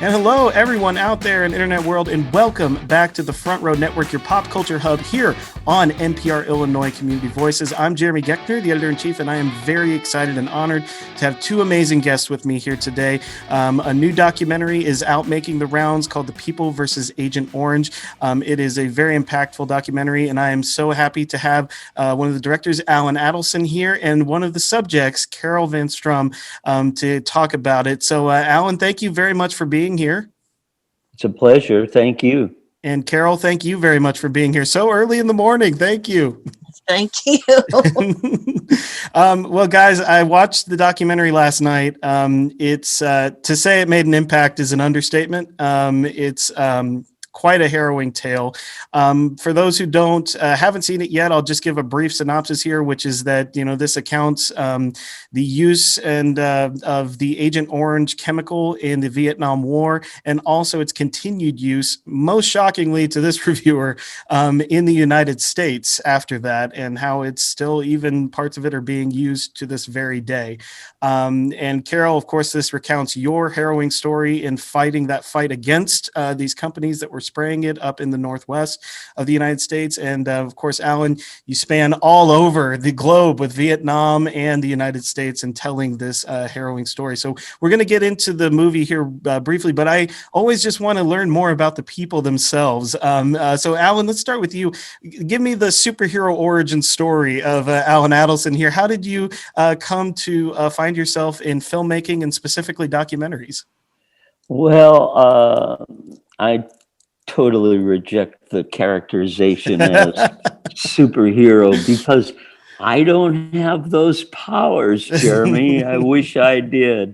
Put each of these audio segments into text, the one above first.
And hello, everyone out there in the internet world, and welcome back to the Front Row Network, your pop culture hub here on NPR Illinois Community Voices. I'm Jeremy Goeckner, the editor-in-chief, and I am very excited and honored to have two amazing guests with me here today. A new documentary is out making the rounds called The People versus Agent Orange. It is a very impactful documentary, and I am so happy to have one of the directors, Alan Adelson, here, and one of the subjects, Carol Van Strum, to talk about it. So, Alan, thank you very much for being here. It's a pleasure. Thank you. And Carol, thank you very much for being here so early in the morning. Thank you. Thank you. Well, guys, I watched the documentary last night. It's to say it made an impact is an understatement. It's quite a harrowing tale. For those who haven't seen it yet, I'll just give a brief synopsis here, which is that, this accounts the use of the Agent Orange chemical in the Vietnam War, and also its continued use, most shockingly to this reviewer, in the United States after that, and how it's still, even parts of it are being used to this very day. And Carol, of course, this recounts your harrowing story in fighting that fight against these companies that were spraying it up in the northwest of the United States. And of course, Alan, you span all over the globe with Vietnam and the United States and telling this harrowing story. So we're going to get into the movie here briefly, but I always just want to learn more about the people themselves. So Alan, let's start with you. Give me the superhero origin story of Alan Adelson here. How did you come to find yourself in filmmaking and specifically documentaries? Well, I totally reject the characterization as superhero because I don't have those powers, Jeremy. I wish I did.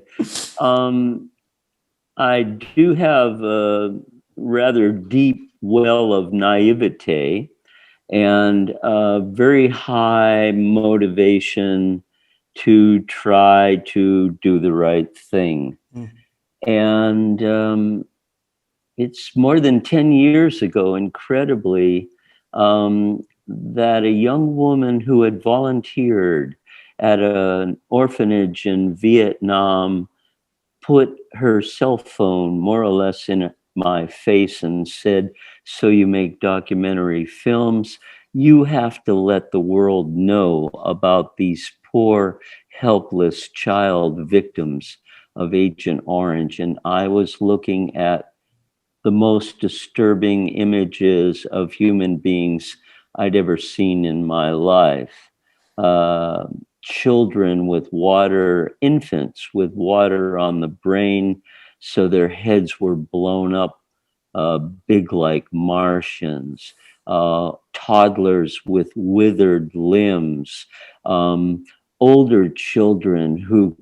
I do have a rather deep well of naivete and very high motivation to try to do the right thing. And it's more than 10 years ago, incredibly, that a young woman who had volunteered at an orphanage in Vietnam put her cell phone more or less in my face and said, "So you make documentary films? You have to let the world know about these poor, helpless child victims of Agent Orange." And I was looking at the most disturbing images of human beings I'd ever seen in my life. Children with water, infants with water on the brain, so their heads were blown up big like Martians. Toddlers with withered limbs. Older children who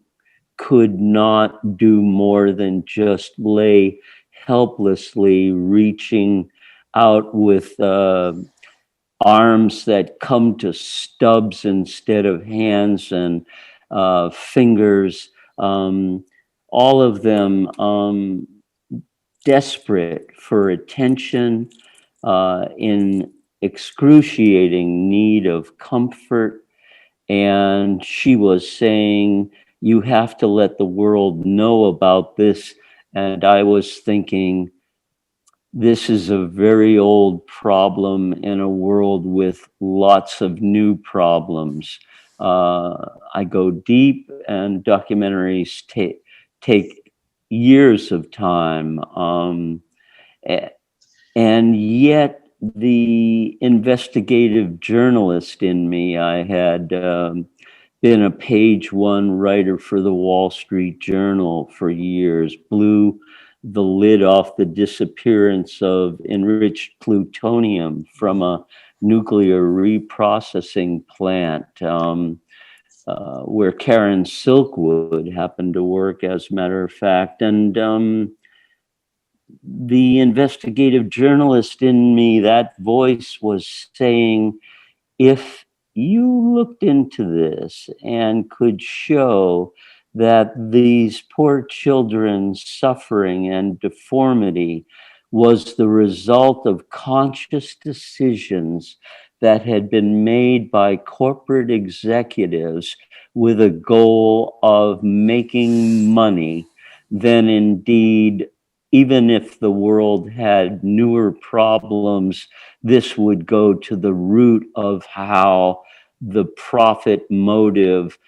could not do more than just lay helplessly reaching out with arms that come to stubs instead of hands and fingers, all of them desperate for attention, in excruciating need of comfort. And she was saying, "You have to let the world know about this." And I was thinking, this is a very old problem in a world with lots of new problems. I go deep, and documentaries take years of time. And yet the investigative journalist in me, I had been a page one writer for the Wall Street Journal for years, blew the lid off the disappearance of enriched plutonium from a nuclear reprocessing plant where Karen Silkwood happened to work, as a matter of fact. And the investigative journalist in me, that voice was saying, if you looked into this and could show that these poor children's suffering and deformity was the result of conscious decisions that had been made by corporate executives with a goal of making money, then indeed even if the world had newer problems, this would go to the root of how the profit motive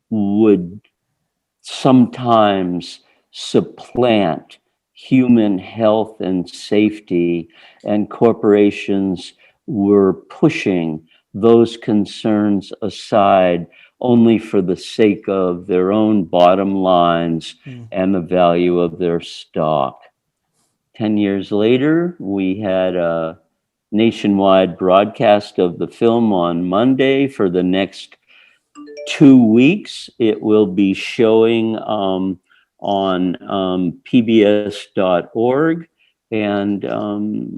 would sometimes supplant human health and safety, and corporations were pushing those concerns aside only for the sake of their own bottom lines and the value of their stock. 10 years later, we had a nationwide broadcast of the film on Monday. For the next 2 weeks, it will be showing on pbs.org, and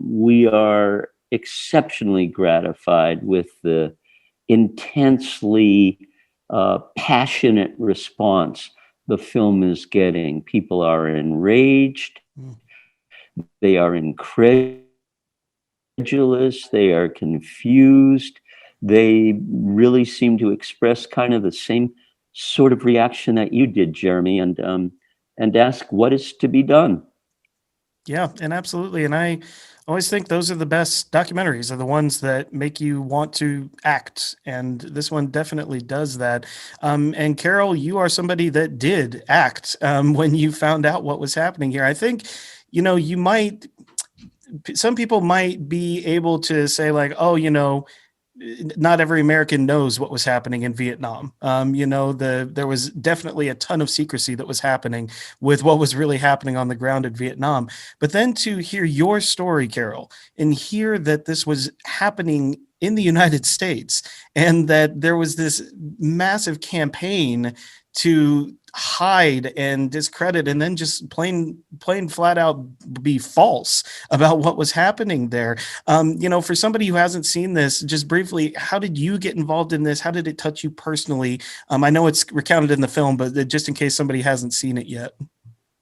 we are exceptionally gratified with the intensely passionate response the film is getting. People are enraged, they are incredulous, they are confused. They really seem to express kind of the same sort of reaction that you did, Jeremy, and ask what is to be done. Yeah, and absolutely. And I always think those are the best documentaries, are the ones that make you want to act. And this one definitely does that. And Carol, you are somebody that did act when you found out what was happening here. I think, some people might be able to say like, oh, not every American knows what was happening in Vietnam. There was definitely a ton of secrecy that was happening with what was really happening on the ground in Vietnam. But then to hear your story, Carol, and hear that this was happening in the United States, and that there was this massive campaign to hide and discredit and then just plain flat out be false about what was happening there. For somebody who hasn't seen this, just briefly, how did you get involved in this? How did it touch you personally? I know it's recounted in the film, but just in case somebody hasn't seen it yet.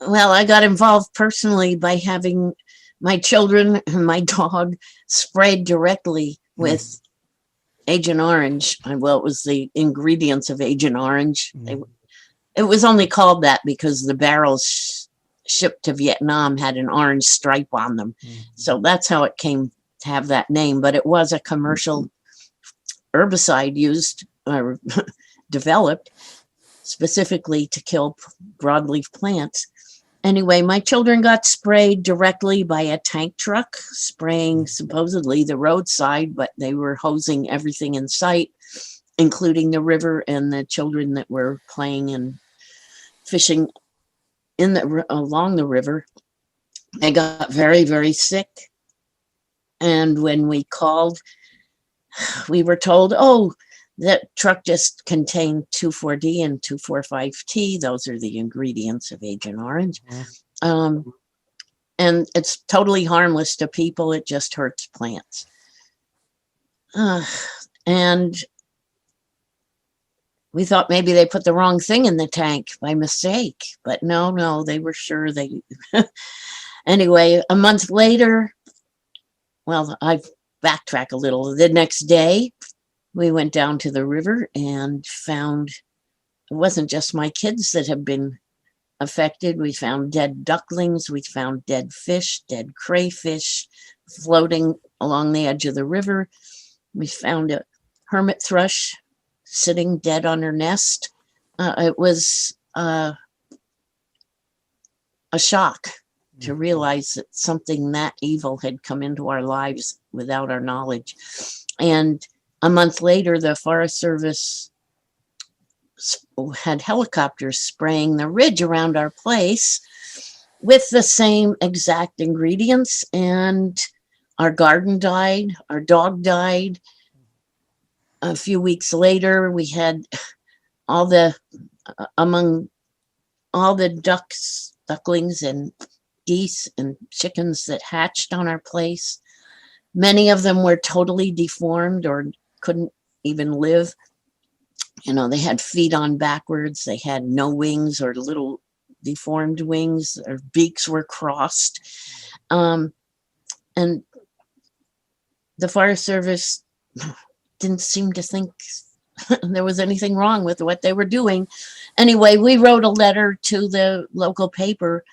Well, I got involved personally by having my children and my dog sprayed directly with Agent Orange. Well, it was the ingredients of Agent Orange. It was only called that because the barrels shipped to Vietnam had an orange stripe on them. So that's how it came to have that name. But it was a commercial herbicide used or developed specifically to kill broadleaf plants. Anyway, my children got sprayed directly by a tank truck, spraying supposedly the roadside, but they were hosing everything in sight, including the river and the children that were playing and fishing along the river. They got very, very sick. And when we called, we were told, oh, that truck just contained 2,4-D and 2,4,5-T. Those are the ingredients of Agent Orange. And it's totally harmless to people. It just hurts plants. And we thought maybe they put the wrong thing in the tank by mistake, but no, they were sure they. Anyway, a month later, well, I backtrack a little. The next day, we went down to the river and found it wasn't just my kids that had been affected. We found dead ducklings, we found dead fish, dead crayfish floating along the edge of the river. We found a hermit thrush sitting dead on her nest. It was a shock to realize that something that evil had come into our lives without our knowledge. And a month later, the Forest Service had helicopters spraying the ridge around our place with the same exact ingredients, and our garden died, our dog died. A few weeks later, we had among all the ducklings and geese and chickens that hatched on our place, many of them were totally deformed or couldn't even live. They had feet on backwards. They had no wings or little deformed wings. Their beaks were crossed. And the Forest Service didn't seem to think there was anything wrong with what they were doing. Anyway, we wrote a letter to the local paper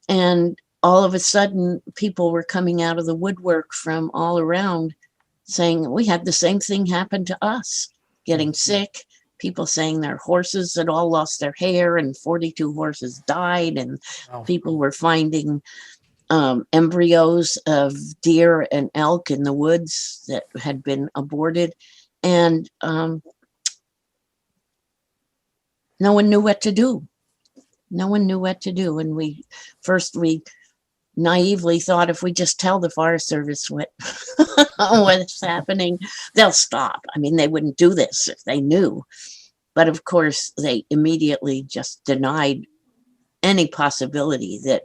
and all of a sudden, people were coming out of the woodwork from all around saying, we had the same thing happen to us, getting sick, people saying their horses had all lost their hair and 42 horses died, and Wow. people were finding embryos of deer and elk in the woods that had been aborted. And no one knew what to do. No one knew what to do. And we naively thought if we just tell the Forest Service what's happening, they'll stop. I mean, they wouldn't do this if they knew. But of course, they immediately just denied any possibility that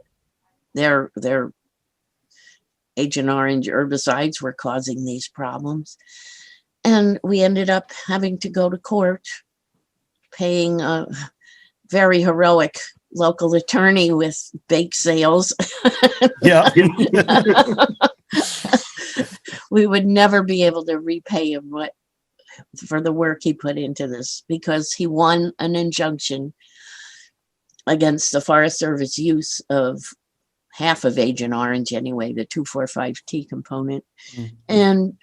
their Agent Orange herbicides were causing these problems. And we ended up having to go to court, paying a very heroic local attorney with bake sales. Yeah. We would never be able to repay him for the work he put into this, because he won an injunction against the Forest Service use of half of Agent Orange anyway, the 2,4,5-T component. Mm-hmm. And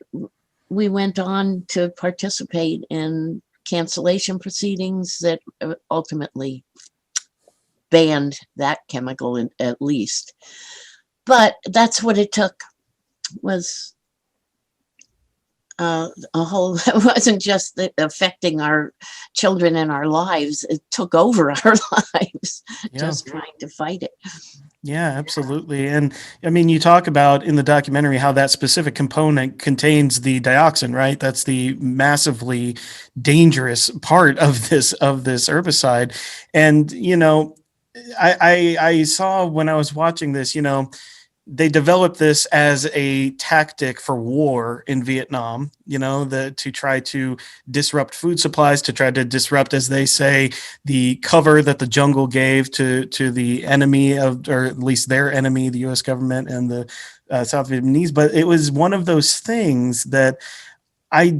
we went on to participate in cancellation proceedings that ultimately banned that chemical at least. But that's what it took, was a whole, it wasn't just affecting our children and our lives, it took over our lives, just trying to fight it. Yeah, absolutely. And I mean, you talk about in the documentary how that specific component contains the dioxin, right? That's the massively dangerous part of this herbicide. And, you know, I saw when I was watching this, you know, they developed this as a tactic for war in Vietnam, you know, to try to disrupt food supplies, to try to disrupt, as they say, the cover that the jungle gave to the enemy or at least their enemy, the U.S. government and the South Vietnamese. But it was one of those things that I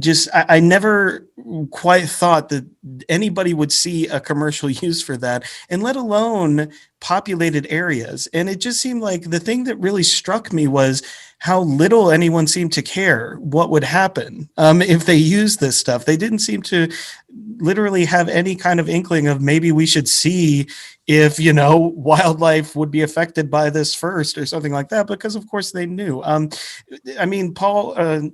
never quite thought that anybody would see a commercial use for that, and let alone populated areas. And it just seemed like the thing that really struck me was how little anyone seemed to care what would happen if they used this stuff. They didn't seem to literally have any kind of inkling of maybe we should see if, you know, wildlife would be affected by this first or something like that, because of course they knew. I mean, Paul,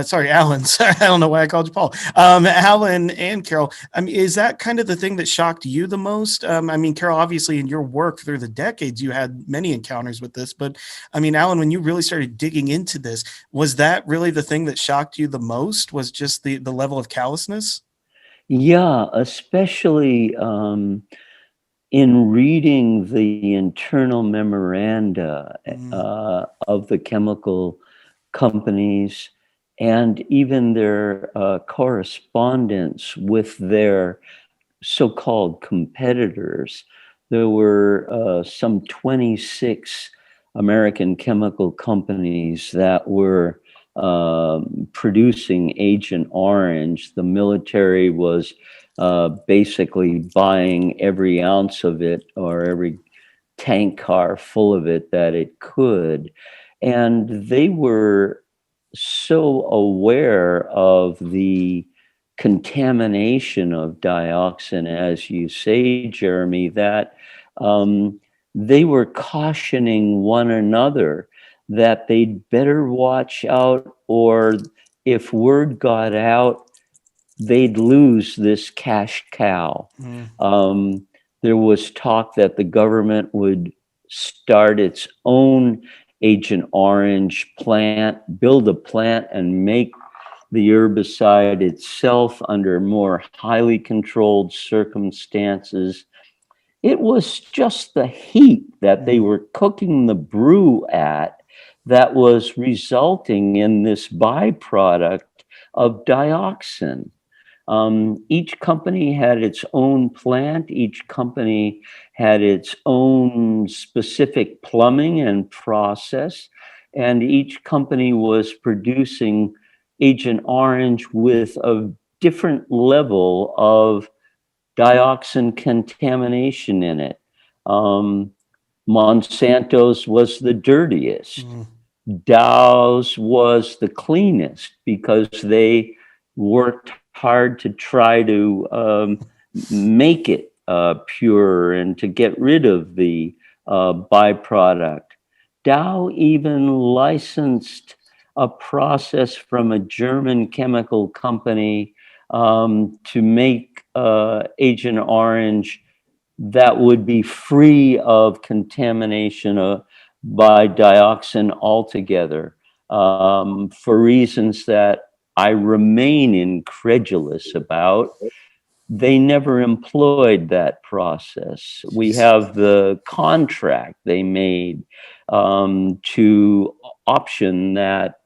sorry, Alan. Sorry, I don't know why I called you Paul. Alan and Carol. I mean, is that kind of the thing that shocked you the most? I mean, Carol, obviously in your work through the decades, you had many encounters with this. But I mean, Alan, when you really started digging into this, was that really the thing that shocked you the most? Was just the level of callousness? Yeah, especially in reading the internal memoranda of the chemical companies, and even their correspondence with their so-called competitors. There were some 26 American chemical companies that were producing Agent Orange. The military was basically buying every ounce of it, or every tank car full of it that it could. And they were so aware of the contamination of dioxin, as you say, Jeremy, that they were cautioning one another that they'd better watch out, or if word got out, they'd lose this cash cow. There was talk that the government would start its own Agent Orange plant, build a plant and make the herbicide itself under more highly controlled circumstances. It was just the heat that they were cooking the brew at that was resulting in this byproduct of dioxin. Each company had its own plant. Each company had its own specific plumbing and process. And each company was producing Agent Orange with a different level of dioxin contamination in it. Monsanto's was the dirtiest. Mm. Dow's was the cleanest because they worked hard to try to make it pure and to get rid of the byproduct. Dow even licensed a process from a German chemical company to make Agent Orange that would be free of contamination by dioxin altogether, for reasons that I remain incredulous about. They never employed that process. We have the contract they made to option that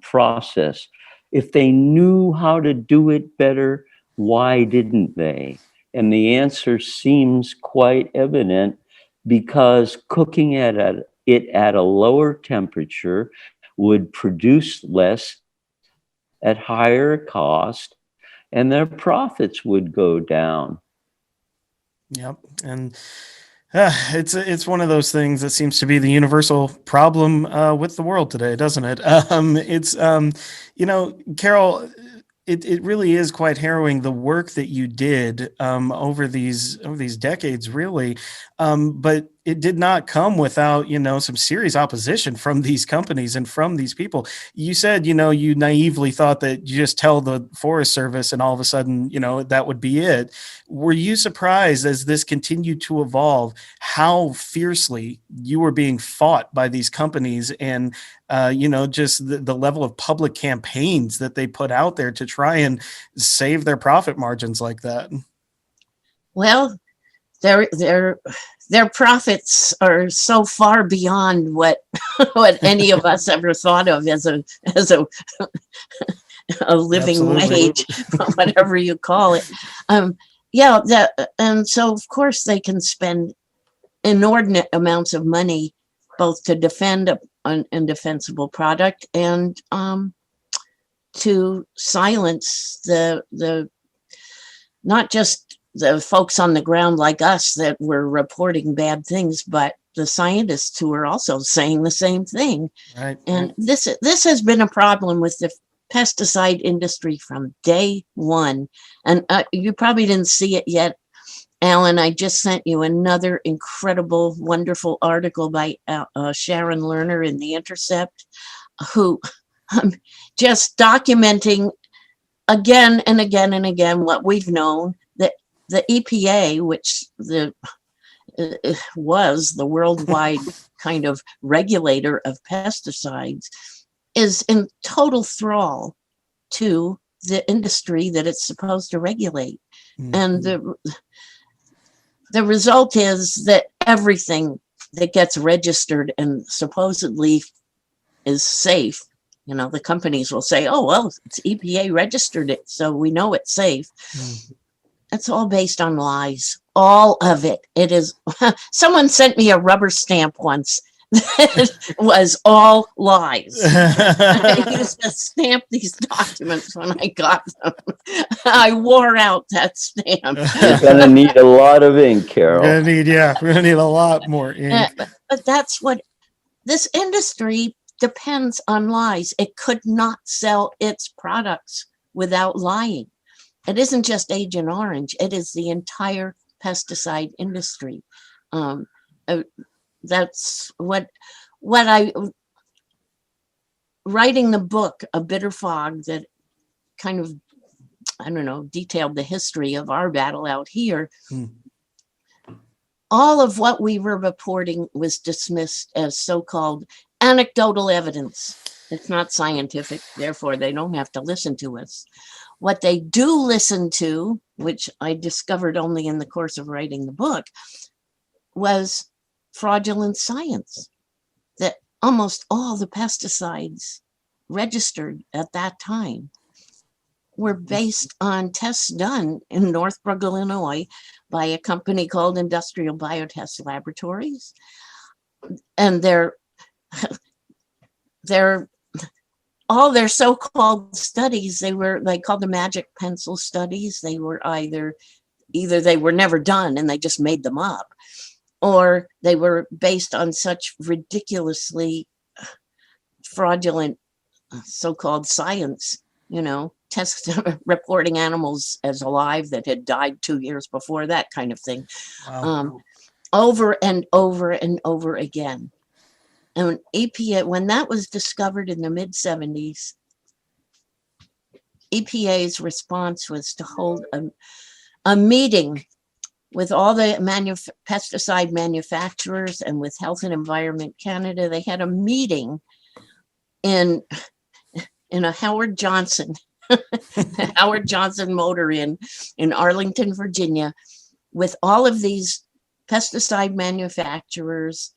process. If they knew how to do it better, why didn't they? And the answer seems quite evident, because cooking it at a lower temperature would produce less at higher cost, and their profits would go down. Yep. And it's one of those things that seems to be the universal problem with the world today, doesn't it? Carol, it really is quite harrowing, the work that you did over these decades, really. But it did not come without, some serious opposition from these companies and from these people. You said, you naively thought that you just tell the Forest Service and all of a sudden, that would be it. Were you surprised, as this continued to evolve, how fiercely you were being fought by these companies, and just the level of public campaigns that they put out there to try and save their profit margins like that? Well, their profits are so far beyond what any of us ever thought of as a living Absolutely. wage, whatever you call it. And so of course they can spend inordinate amounts of money both to defend an indefensible product and to silence the not just the folks on the ground like us that were reporting bad things, but the scientists who are also saying the same thing. Right. And this has been a problem with the pesticide industry from day one. And you probably didn't see it yet, Alan. I just sent you another incredible, wonderful article by Sharon Lerner in The Intercept, who just documenting again and again and again what we've known, that the EPA, which was the worldwide kind of regulator of pesticides, is in total thrall to the industry that it's supposed to regulate. Mm-hmm. And the result is that everything that gets registered and supposedly is safe, the companies will say, oh, well, it's EPA registered it, so we know it's safe. Mm-hmm. It's all based on lies. All of it. It is. Someone sent me a rubber stamp once that was all lies. I used to stamp these documents when I got them. I wore out that stamp. You're gonna need a lot of ink, Carol. We're gonna need a lot more ink. But that's what this industry depends on. Lies. It could not sell its products without lying. It isn't just Agent Orange. It is the entire pesticide industry. That's what I, writing the book, A Bitter Fog, that kind of, detailed the history of our battle out here. All of what we were reporting was dismissed as so-called anecdotal evidence. It's not scientific, therefore they don't have to listen to us. What they do listen to, which I discovered only in the course of writing the book, was fraudulent science. That almost all the pesticides registered at that time were based on tests done in Northbrook, Illinois, by a company called Industrial Biotest Laboratories. And all their so-called studies, they called the magic pencil studies. They were either they were never done and they just made them up, or they were based on such ridiculously fraudulent so-called science, test reporting animals as alive that had died 2 years before, that kind of thing. Wow. Over and over and over again. And EPA, when that was discovered in the mid-70s, EPA's response was to hold a meeting with all the pesticide manufacturers and with Health and Environment Canada. They had a meeting in a Howard Johnson Motor Inn in Arlington, Virginia, with all of these pesticide manufacturers.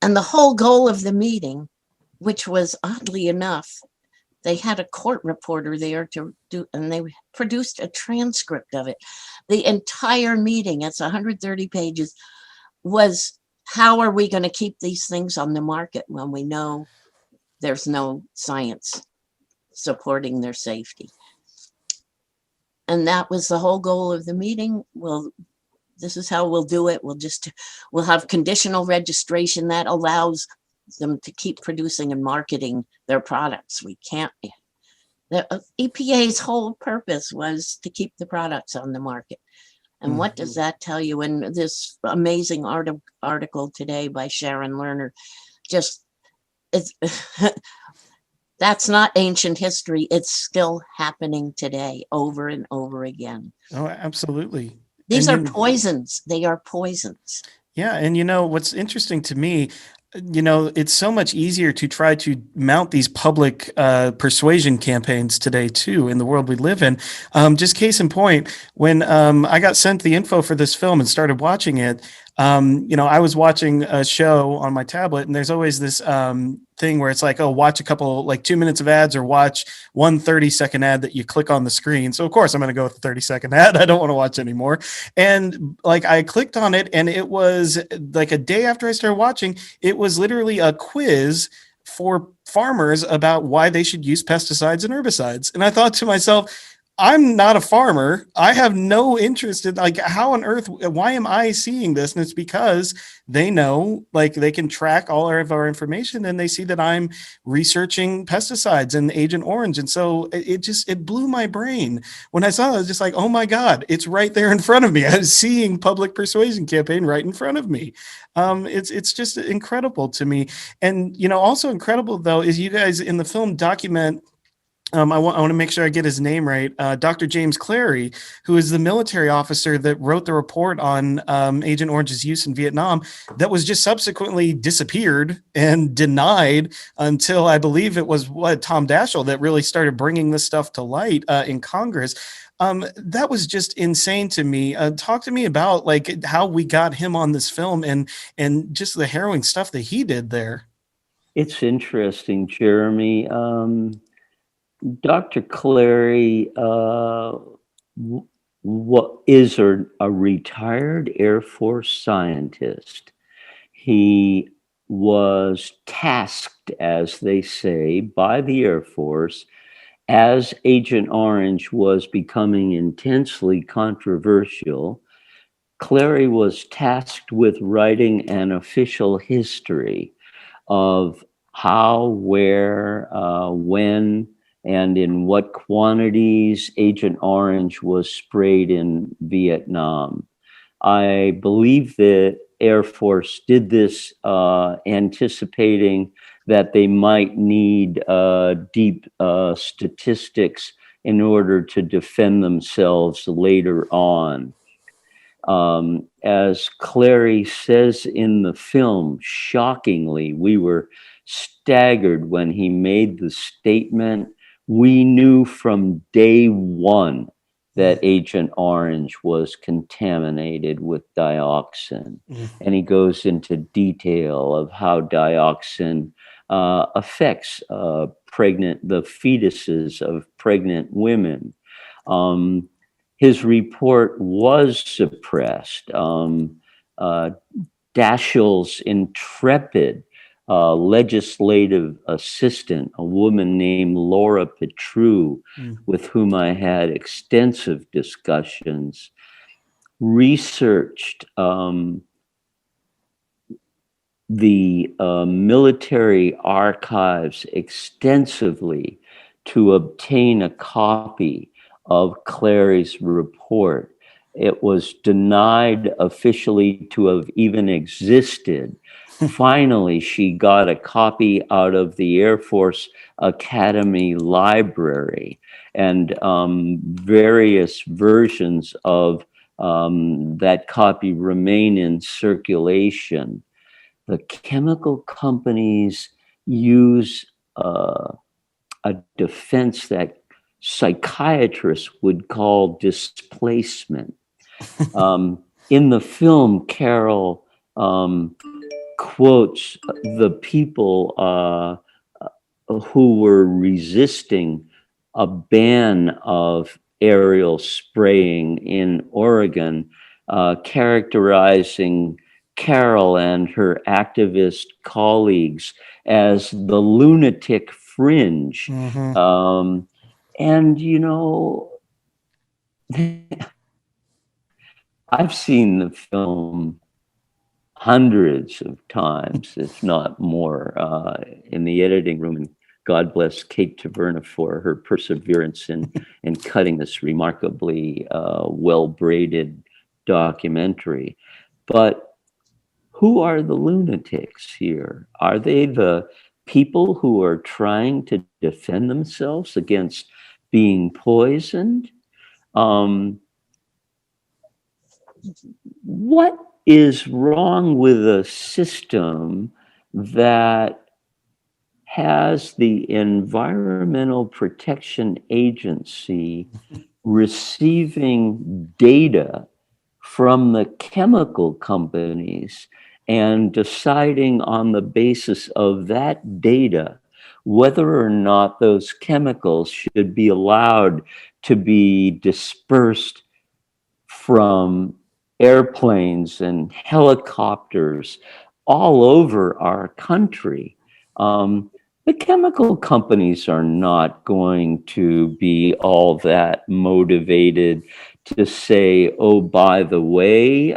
And the whole goal of the meeting, which was oddly enough, they had a court reporter there to do, and they produced a transcript of it. The entire meeting, it's 130 pages, was how are we going to keep these things on the market when we know there's no science supporting their safety? And that was the whole goal of the meeting. Well, this is how we'll do it. We'll have conditional registration that allows them to keep producing and marketing their products. We can't. The EPA's whole purpose was to keep the products on the market. And what does that tell you? In this amazing article today by Sharon Lerner, that's not ancient history. It's still happening today, over and over again. Oh, absolutely. These are poisons. They are poisons. Yeah. And what's interesting to me, it's so much easier to try to mount these public persuasion campaigns today, too, in the world we live in. Just case in point, when I got sent the info for this film and started watching it, I was watching a show on my tablet, and there's always this thing where it's like, oh, watch a couple, like 2 minutes of ads, or watch 1 30-second ad that you click on the screen. So of course I'm going to go with the 30-second ad. I don't want to watch anymore. And like, I clicked on it, and it was like a day after I started watching, it was literally a quiz for farmers about why they should use pesticides and herbicides. And I thought to myself, I'm not a farmer. I have no interest in, like, how on earth, why am I seeing this? And it's because they know, like, they can track all of our information, and they see that I'm researching pesticides and Agent Orange. And so it blew my brain. When I saw it, I was just like, oh my God, it's right there in front of me. I was seeing public persuasion campaign right in front of me. It's just incredible to me. And, also incredible though, is you guys in the film document, I want to make sure I get his name right. Dr. James Clary, who is the military officer that wrote the report on Agent Orange's use in Vietnam, that was just subsequently disappeared and denied until, I believe it was Tom Daschle that really started bringing this stuff to light in Congress. That was just insane to me. Talk to me about like how we got him on this film and just the harrowing stuff that he did there. It's interesting, Jeremy. Dr. Clary is a retired Air Force scientist. He was tasked, as they say, by the Air Force as Agent Orange was becoming intensely controversial. Clary was tasked with writing an official history of how, where, when, and in what quantities Agent Orange was sprayed in Vietnam. I believe the Air Force did this anticipating that they might need deep statistics in order to defend themselves later on. As Clary says in the film, shockingly, we were staggered when he made the statement, we knew from day one that Agent Orange was contaminated with dioxin. And he goes into detail of how dioxin affects the fetuses of pregnant women. His report was suppressed. Daschle's intrepid legislative assistant, a woman named Laura Petru, with whom I had extensive discussions, researched the military archives extensively to obtain a copy of Clary's report. It was denied officially to have even existed. Finally, she got a copy out of the Air Force Academy Library, and various versions of that copy remain in circulation. The chemical companies use a defense that psychiatrists would call displacement. In the film, Carol quotes the people who were resisting a ban of aerial spraying in Oregon, characterizing Carol and her activist colleagues as the lunatic fringe. And, you know, I've seen the film hundreds of times, if not more, in the editing room. And God bless Kate Taverna for her perseverance in cutting this remarkably well-braided documentary. But who are the lunatics here? Are they the people who are trying to defend themselves against being poisoned? What is wrong with a system that has the Environmental Protection Agency receiving data from the chemical companies and deciding on the basis of that data whether or not those chemicals should be allowed to be dispersed from airplanes and helicopters all over our country? The chemical companies are not going to be all that motivated to say, oh, by the way,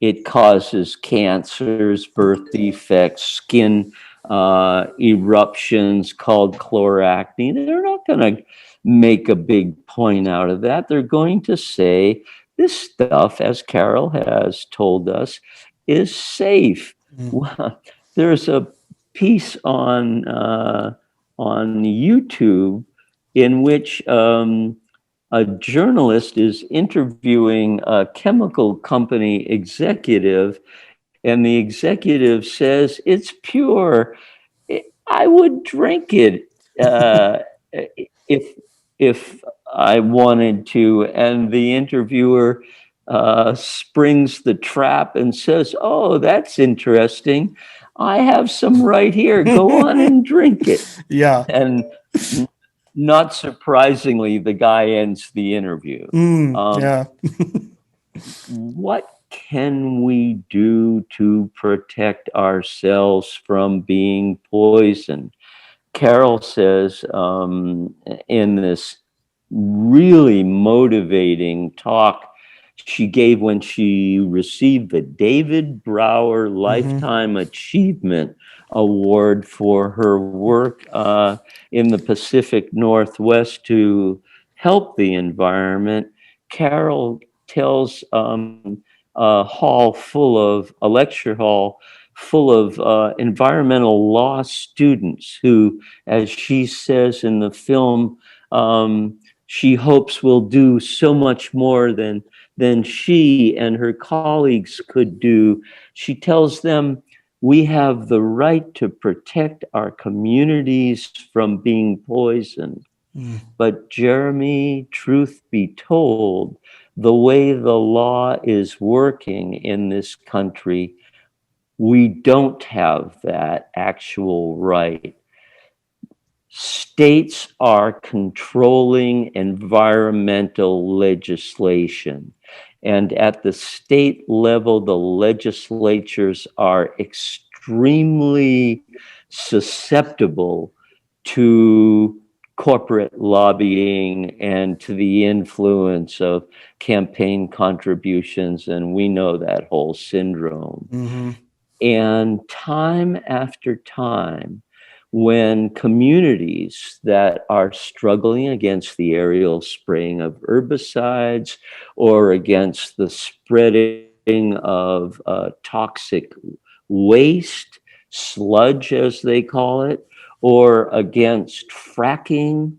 it causes cancers, birth defects, skin eruptions called chloracne. They're not going to make a big point out of that. They're going to say this stuff, as Carol has told us, is safe. There's a piece on YouTube in which a journalist is interviewing a chemical company executive, and the executive says, it's pure. I would drink it if I wanted to. And the interviewer springs the trap and says, oh, that's interesting. I have some right here. Go on and drink it. Yeah. And not surprisingly, the guy ends the interview. Yeah. What can we do to protect ourselves from being poisoned? Carol says in this really motivating talk she gave when she received the David Brower Lifetime Achievement Award for her work in the Pacific Northwest to help the environment. Carol tells a lecture hall full of environmental law students who, as she says in the film, she hopes will do so much more than she and her colleagues could do. She tells them, we have the right to protect our communities from being poisoned. But Jeremy, truth be told, the way the law is working in this country, we don't have that actual right. States are controlling environmental legislation. And at the state level, the legislatures are extremely susceptible to corporate lobbying and to the influence of campaign contributions. And we know that whole syndrome. Mm-hmm. And time after time, when communities that are struggling against the aerial spraying of herbicides or against the spreading of toxic waste, sludge as they call it, or against fracking,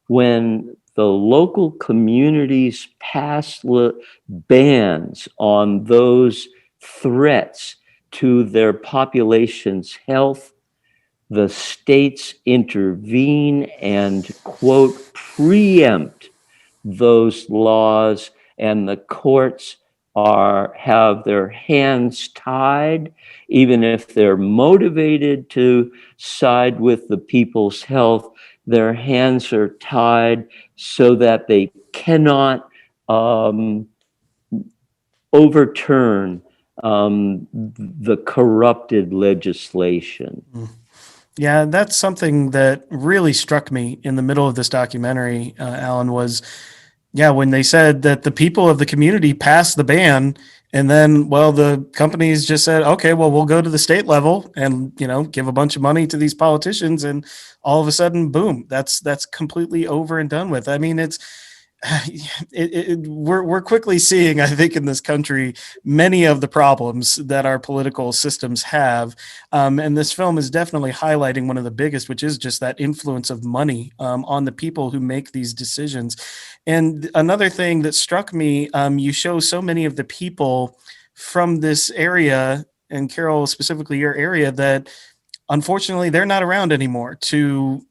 when the local communities pass bans on those threats to their population's health, the states intervene and, quote, preempt those laws, and the courts have their hands tied, even if they're motivated to side with the people's health. Their hands are tied so that they cannot overturn the corrupted legislation. Yeah, that's something that really struck me in the middle of this documentary, Alan, was, yeah, when they said that the people of the community passed the ban, and then, well, the companies just said, okay, well, we'll go to the state level and, give a bunch of money to these politicians, and all of a sudden, boom, that's completely over and done with. I mean, we're quickly seeing, I think, in this country, many of the problems that our political systems have. And this film is definitely highlighting one of the biggest, which is just that influence of money on the people who make these decisions. And another thing that struck me, you show so many of the people from this area, and Carol, specifically your area, that unfortunately they're not around anymore to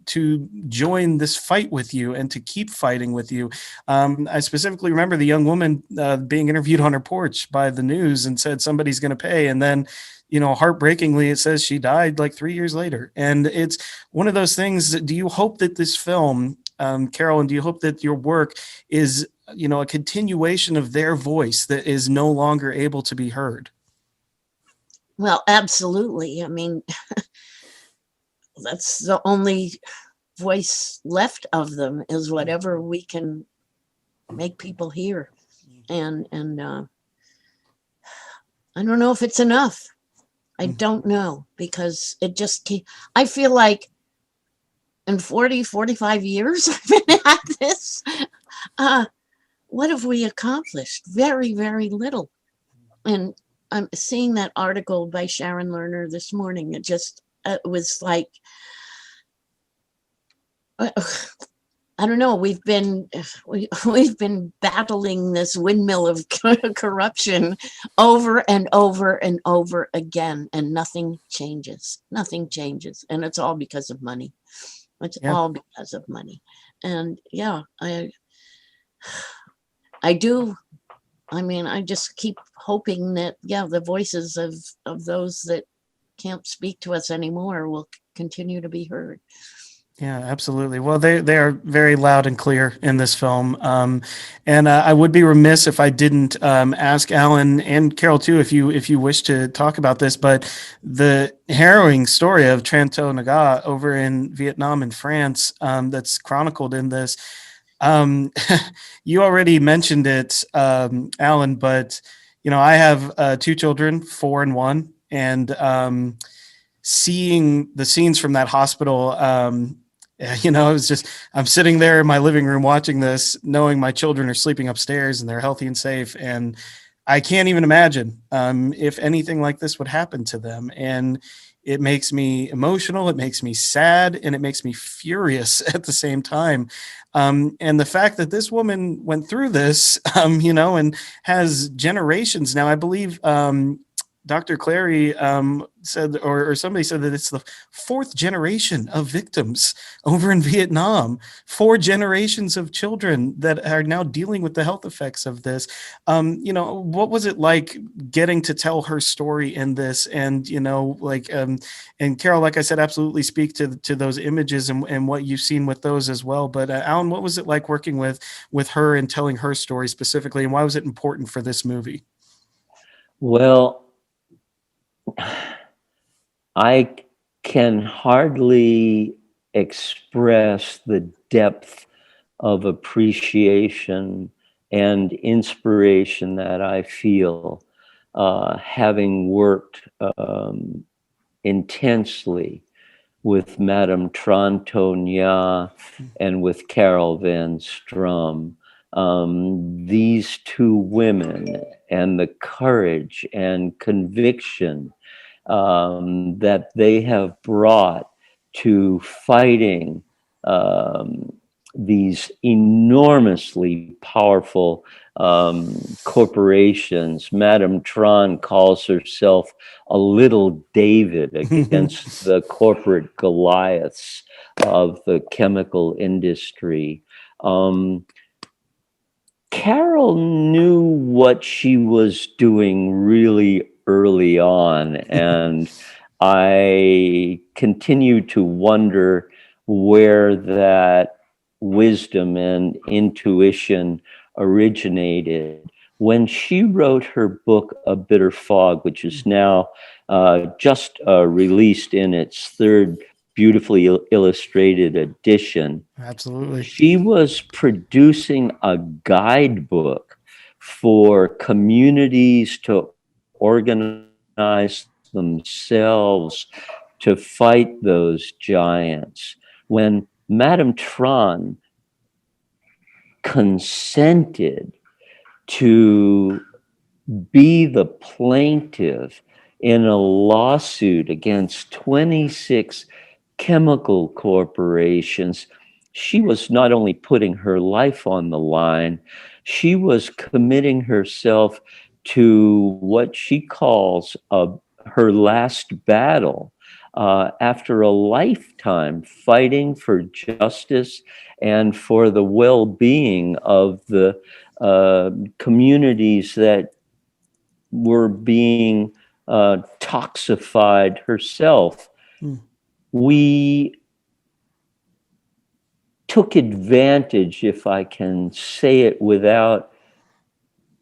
join this fight with you and to keep fighting with you. I specifically remember the young woman being interviewed on her porch by the news and said somebody's going to pay, and then heartbreakingly it says she died like 3 years later. And it's one of those things. Do you hope that this film, Carol, and do you hope that your work is a continuation of their voice that is no longer able to be heard? Well, absolutely. I mean, that's the only voice left of them, is whatever we can make people hear. And I don't know if it's enough. I don't know, because it just I feel like in 45 years I've been at this, what have we accomplished? Very, very little. And I'm seeing that article by Sharon Lerner this morning. It just was like, I don't know. We've been battling this windmill of corruption over and over and over again, and nothing changes. Nothing changes, and it's all because of money. It's all because of money. And yeah, I do. I mean, I just keep hoping that, the voices of those that can't speak to us anymore will continue to be heard. Yeah, absolutely. Well, they are very loud and clear in this film. And I would be remiss if I didn't ask Alan and Carol too, if you wish to talk about this, but the harrowing story of Tran To Nga over in Vietnam and France, that's chronicled in this. You already mentioned it, Alan, but I have 2 children, 4 and 1, and seeing the scenes from that hospital, it was just, I'm sitting there in my living room watching this, knowing my children are sleeping upstairs and they're healthy and safe. And I can't even imagine if anything like this would happen to them. And it makes me emotional, it makes me sad, and it makes me furious at the same time. And the fact that this woman went through this, and has generations now, I believe, Dr. Clary said, or somebody said that it's the 4th generation of victims over in Vietnam, 4 generations of children that are now dealing with the health effects of this. What was it like getting to tell her story in this? And, and Carol, like I said, absolutely speak to those images and what you've seen with those as well. But Alan, what was it like working with her and telling her story specifically? And why was it important for this movie? Well, I can hardly express the depth of appreciation and inspiration that I feel having worked intensely with Madame Trantonia and with Carol Van Strum. These two women and the courage and conviction that they have brought to fighting these enormously powerful corporations. Madame Tron calls herself a little David against the corporate Goliaths of the chemical industry. Carol knew what she was doing really early on, and I continue to wonder where that wisdom and intuition originated. When she wrote her book, A Bitter Fog, which is now just released in its third beautifully illustrated edition, Absolutely. she was producing a guidebook for communities to organize themselves to fight those giants. When Madame Tron consented to be the plaintiff in a lawsuit against 26 chemical corporations, she was not only putting her life on the line, she was committing herself to what she calls her last battle. After a lifetime fighting for justice and for the well-being of the communities that were being toxified herself, we took advantage, if I can say it without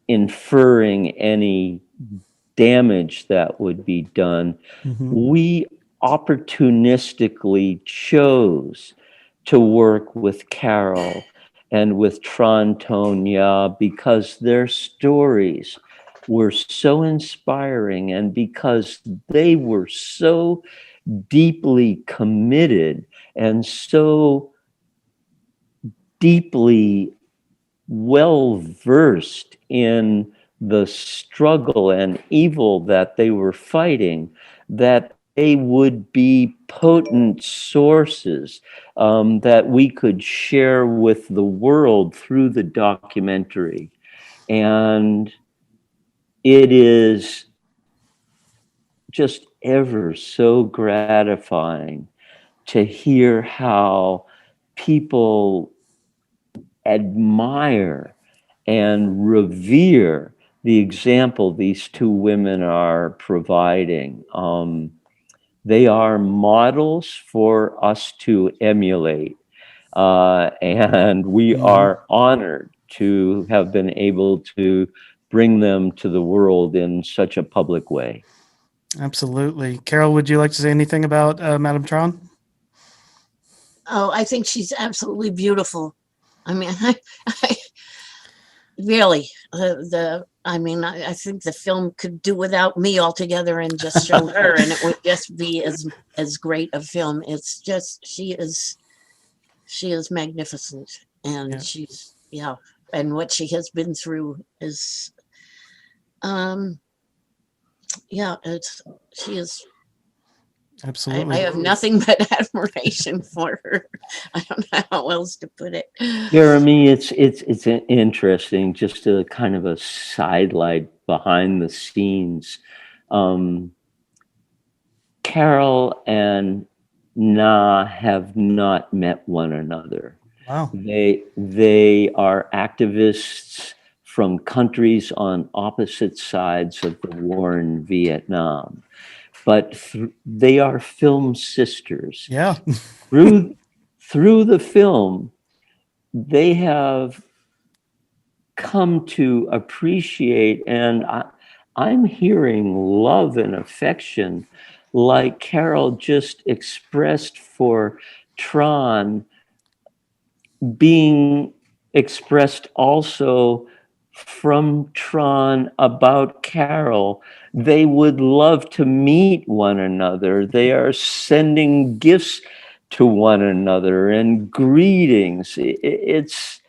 inferring any damage that would be done, we opportunistically chose to work with Carol and with Trantonia because their stories were so inspiring and because they were so deeply committed and so deeply well versed in the struggle and evil that they were fighting, that they would be potent sources that we could share with the world through the documentary. And it is just ever so gratifying to hear how people admire and revere the example these two women are providing. They are models for us to emulate. And we are honored to have been able to bring them to the world in such a public way. Absolutely. Carol, would you like to say anything about Madame Tron? Oh, I think she's absolutely beautiful. I mean, I really, I think the film could do without me altogether and just show her, and it would just be as great a film. It's just she is magnificent, and she's and what she has been through is, she is. Absolutely. I have nothing but admiration for her. I don't know how else to put it. Jeremy, it's interesting, just a kind of a sidelight behind the scenes. Carol and Na have not met one another. Wow. They are activists from countries on opposite sides of the war in Vietnam, but they are film sisters. Yeah. Through the film, they have come to appreciate, and I'm hearing love and affection like Carol just expressed for Tron being expressed also from Tron about Carol. They would love to meet one another. They are sending gifts to one another and greetings. It's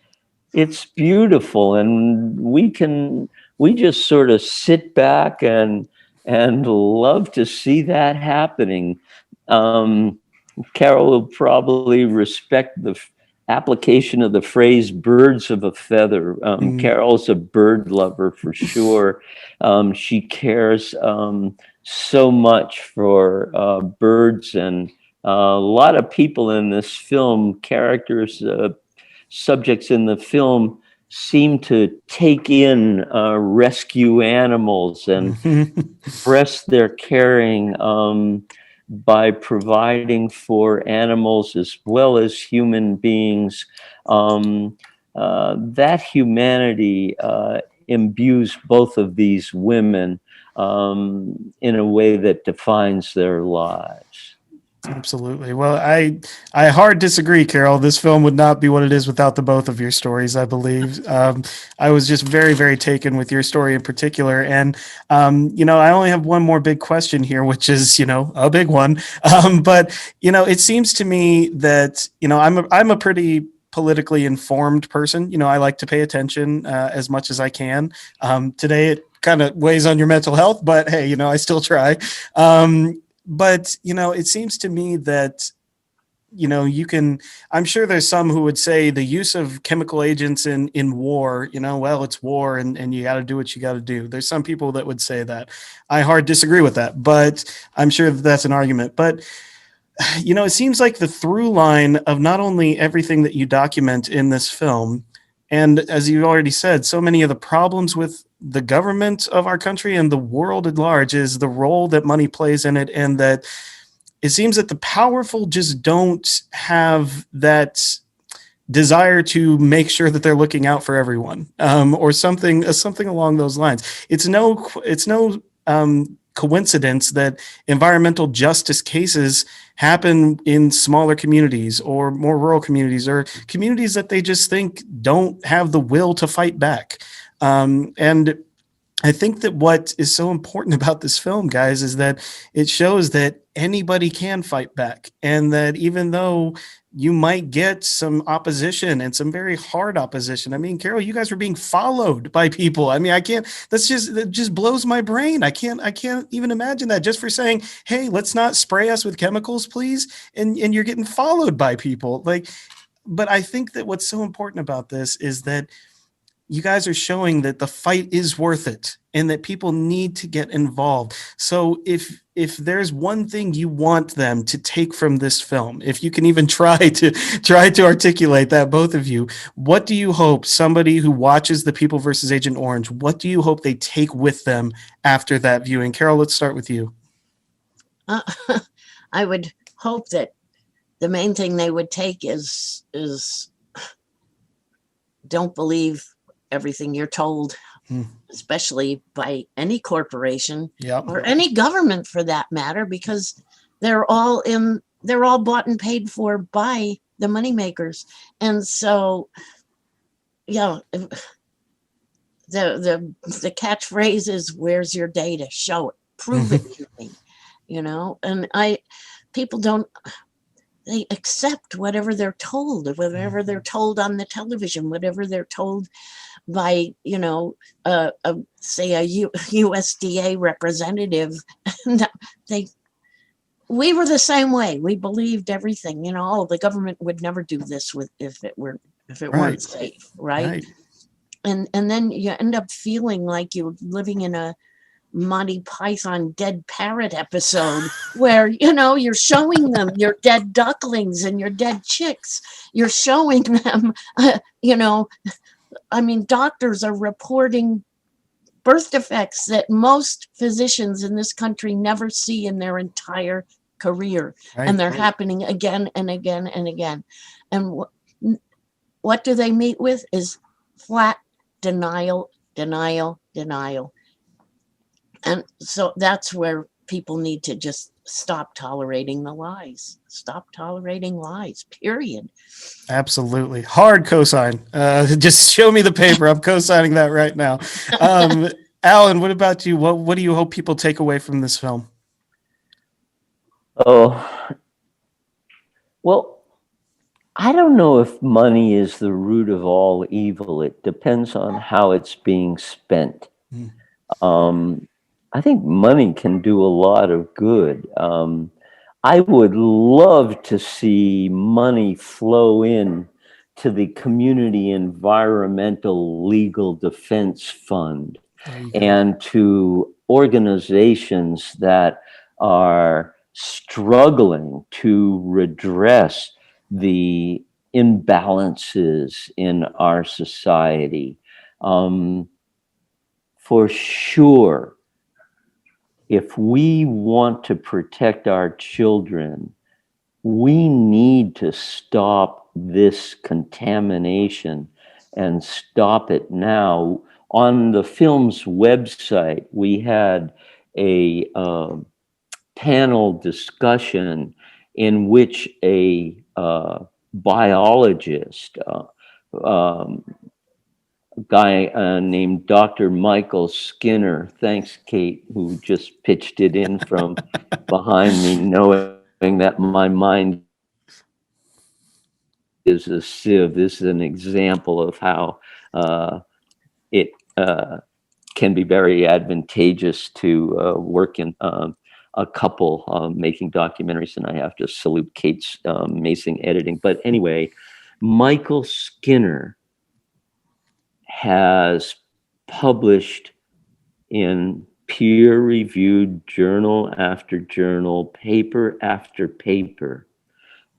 beautiful, and we just sort of sit back and love to see that happening. Carol will probably respect the application of the phrase birds of a feather. Carol's a bird lover for sure. She cares so much for birds, and a lot of people in this film, characters, subjects in the film, seem to take in rescue animals and express their caring by providing for animals as well as human beings. That humanity imbues both of these women in a way that defines their lives. Absolutely. Well, I hard disagree, Carol. This film would not be what it is without the both of your stories, I believe. I was just very, very taken with your story in particular. And, I only have one more big question here, which is, a big one. But, it seems to me that, I'm a pretty politically informed person. I like to pay attention as much as I can. Today, it kind of weighs on your mental health, but hey, I still try. But, it seems to me that, I'm sure there's some who would say the use of chemical agents in war, well, it's war and you got to do what you got to do. There's some people that would say that. I hard disagree with that, but I'm sure that's an argument. But, it seems like the through line of not only everything that you document in this film, and as you already said, so many of the problems with the government of our country and the world at large is the role that money plays in it, and that it seems that the powerful just don't have that desire to make sure that they're looking out for everyone, or something along those lines. It's no coincidence that environmental justice cases happen in smaller communities or more rural communities or communities that they just think don't have the will to fight back. And I think that what is so important about this film, guys, is that it shows that anybody can fight back, and that even though you might get some opposition and some very hard opposition. I mean, Carol, you guys were being followed by people. I mean, that just blows my brain. I can't even imagine that, just for saying, hey, let's not spray us with chemicals, please. And you're getting followed by people. But I think that what's so important about this is that you guys are showing that the fight is worth it and that people need to get involved. So if there's one thing you want them to take from this film, if you can even try to articulate that, both of you, what do you hope somebody who watches The People versus Agent Orange, what do you hope they take with them after that viewing? Carol, let's start with you. I would hope that the main thing they would take is don't believe everything you're told, especially by any corporation or any government for that matter, because they're all bought and paid for by the moneymakers. And so, the catchphrase is, where's your data? Show it, prove it to me, and people don't, they accept whatever they're told, whatever they're told on the television, whatever they're told by, say a USDA representative. We were the same way. We believed everything, the government would never do this if it weren't safe. Right. And then you end up feeling like you're living in a Monty Python Dead Parrot episode where, you're showing them your dead ducklings and your dead chicks. You're showing them, doctors are reporting birth defects that most physicians in this country never see in their entire career. And they're happening again and again and again. And what do they meet with is flat denial, denial, denial. And so that's where people need to just stop tolerating the lies. Stop tolerating lies, period. Absolutely. Hard cosign. Just show me the paper. I'm cosigning that right now. Alan, what about you? What do you hope people take away from this film? Oh, well, I don't know if money is the root of all evil. It depends on how it's being spent. Mm. I think money can do a lot of good. I would love to see money flow in to the Community Environmental Legal Defense Fund There you go. and to organizations that are struggling to redress the imbalances in our society. For sure, if we want to protect our children, we need to stop this contamination and stop it now. On the film's website, we had a panel discussion in which a biologist, guy named Dr. Michael Skinner. Thanks, Kate, who just pitched it in from behind me, knowing that my mind is a sieve. This is an example of how it can be very advantageous to work in a couple making documentaries, and I have to salute Kate's amazing editing. But anyway, Michael Skinner has published in peer-reviewed journal after journal, paper after paper,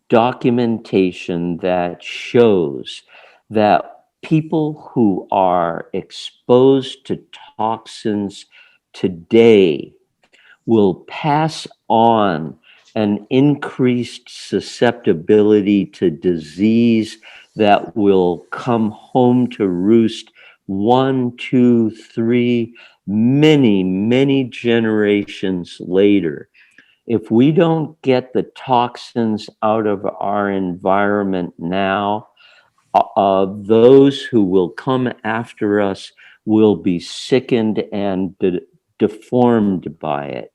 documentation that shows that people who are exposed to toxins today will pass on an increased susceptibility to disease that will come home to roost 1, 2, 3, many generations later. If we don't get the toxins out of our environment now, those who will come after us will be sickened and deformed by it.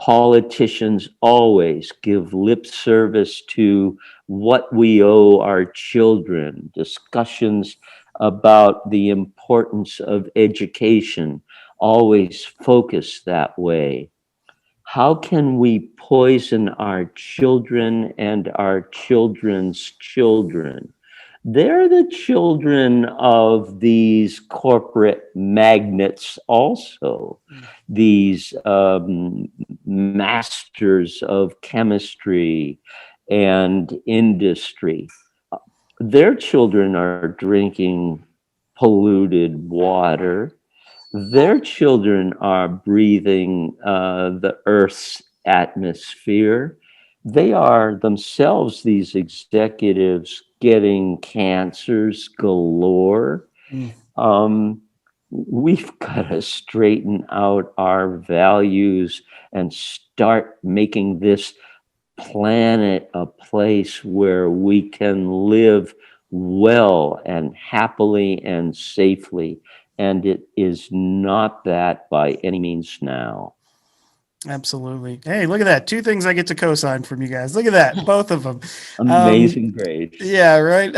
Politicians always give lip service to what we owe our children. Discussions about the importance of education always focus that way. How can we poison our children and our children's children? They're the children of these corporate magnates also, these masters of chemistry and industry. Their children are drinking polluted water. Their children are breathing the Earth's atmosphere. They are themselves, these executives, getting cancers galore. We've got to straighten out our values and start making this planet a place where we can live well and happily and safely. And it is not that by any means now. Absolutely. Hey, look at that. 2 things I get to co-sign from you guys. Look at that. Both of them. Amazing grades. Yeah, right.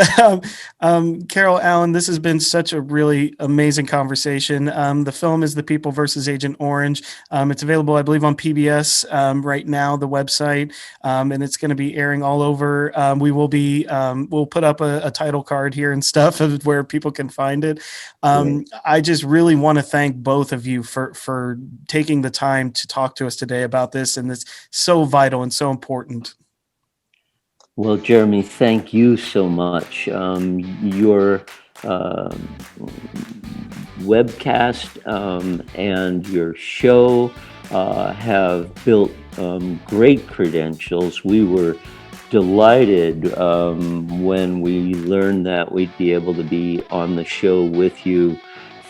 Carol, Alan, this has been such a really amazing conversation. The film is The People versus Agent Orange. It's available, I believe, on PBS right now, the website, and it's going to be airing all over. We'll put up a title card here and stuff of where people can find it. I just really want to thank both of you for taking the time to talk to us today about this, and it's so vital and so important. Well, Jeremy, thank you so much. Your webcast and your show have built great credentials. We were delighted when we learned that we'd be able to be on the show with you.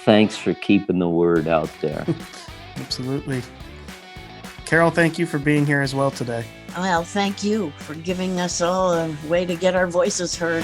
Thanks for keeping the word out there. Absolutely. Carol, thank you for being here as well today. Well, thank you for giving us all a way to get our voices heard.